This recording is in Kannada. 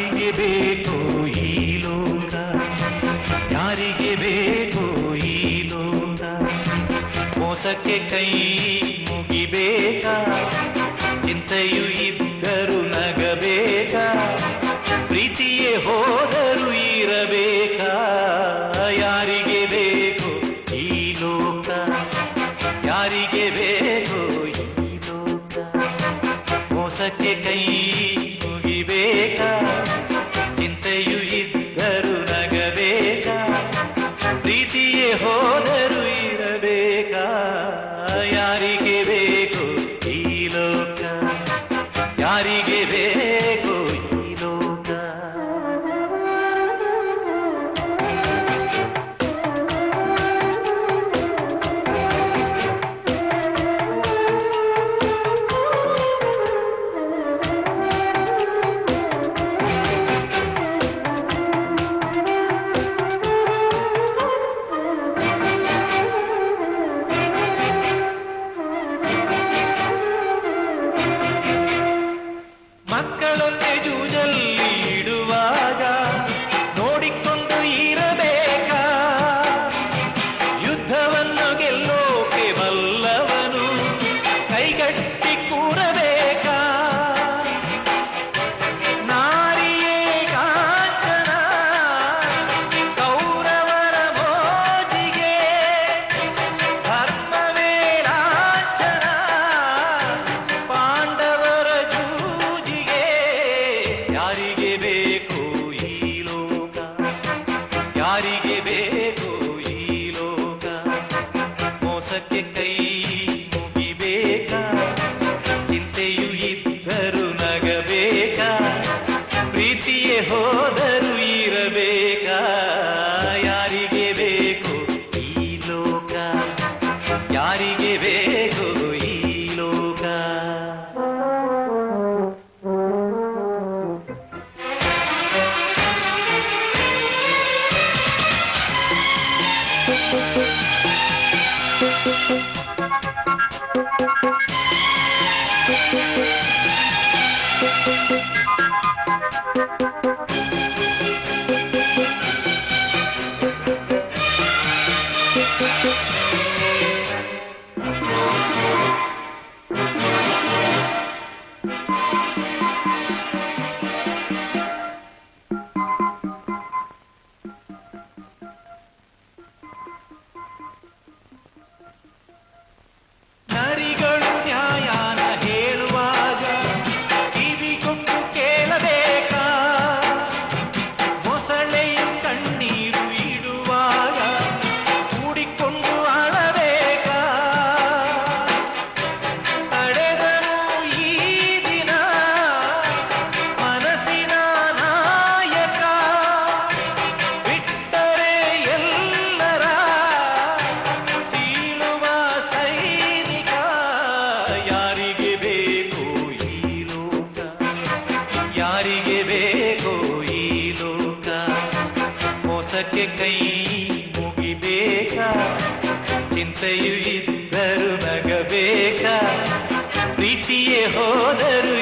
ಯಾರಿಗೆ ಬೇಕೋ ಈ ಲೋಕ, ಯಾರಿಗೆ ಬೇಕೋ ಈ ಲೋಕ, ಮೋಸಕ್ಕೆ ಕೈ ಮುಗಿಬೇಕಾ, ಚಿಂತೆಯು ಇದ್ದರು ನಗಬೇಕಾ, ಪ್ರೀತಿಯೇ ಹೋದರು ಇರಬೇಕಾ, ಯಾರಿಗೆ ಬೇಕೋ ಈ ಲೋಕ, ಯಾರಿಗೆ ಬೇಕೋ ಈ ಲೋಕ, ಮೋಸಕ್ಕೆ ಕೈ ಮುಗಿಬೇಕಾ, ಚಿಂತೆಯು ಇದ್ದರು ನಗಬೇಕಾ, ಪ್ರೀತಿಯೇ ಹೋದರು ಇರಬೇಕಾ, ಯಾರಿಗೆ ಬೇಕೋ ಈ ಲೋಕ, ಯಾರಿಗೆ ಬೇಕೋ ಈ ಲೋಕ. ಮಕ್ಕಳೊಂದೇ ಜೂಜಲ್ಲಿ ಇಡುವಾಗ ನೋಡಿಕೊಂಡು ಇರಬೇಕಾ, ಯುದ್ಧವನ್ನು ಗೆಲ್ಲೋಕೆ ಬಲ್ಲವನು ಕೈಗಟ್ಟಿ ಕೂರಬೇಕಾ, ನಾರಿಯೇ ಕಾಂಚನ ಕೌರವರ ಮೋಜಿಗೆ, ಧರ್ಮವೇ ಲಾಂಛನ ಪಾಂಡವರ ಜೂಜಿಗೆ, ಯಾರಿಗೆ ಬೇಕೋ ಈ ಲೋಕ, ಯಾರಿಗೆ ಬೇಕೋ ಈ ಲೋಕ, ಮೋಸಕ್ಕೆ ಕೈ ಮುಗಿಬೇಕಾ, ಚಿಂತೆಯು ಇದ್ದರು ನಗಬೇಕಾ, ಪ್ರೀತಿಯೇ ಹೋದರು ಇರಬೇಕಾ, ಯಾರಿಗೆ ಬೇಕೋ ಈ ಲೋಕ, ಯಾರಿಗೆ ಬೇಕೋ ಈ ಲೋಕ. ನರಿಗಳು ನ್ಯಾಯನ ಹೇಳುವಾಗ ಕಿವಿಗೊಟ್ಟು ಕೇಳಬೇಕಾ, ಮೊಸಳೆಯು ಕಣ್ಣೀರು ಇಡುವಾಗ ಕೂಡಿಕೊಂಡು ಅಳಬೇಕಾ, ತಡೆದರು ಈ ದಿನ ಮನಸ್ಸಿನ ನಾಯಕ, ಬಿಟ್ಟರೆ ಎಲ್ಲರ ಸೀಳುವ ಸೈನಿಕ, ಯಾರಿಗೆ ಬೇಕೋ ಈ ಲೋಕ, ಯಾರಿಗೆ ಬೇಕೋ ಈ ಲೋಕ, ಮೋಸಕ್ಕೆ ಕೈ ಮುಗಿಬೇಕಾ, ಚಿಂತೆಯು ಇದ್ದರು ನಗಬೇಕಾ, ಪ್ರೀತಿಯೇ ಹೋದರು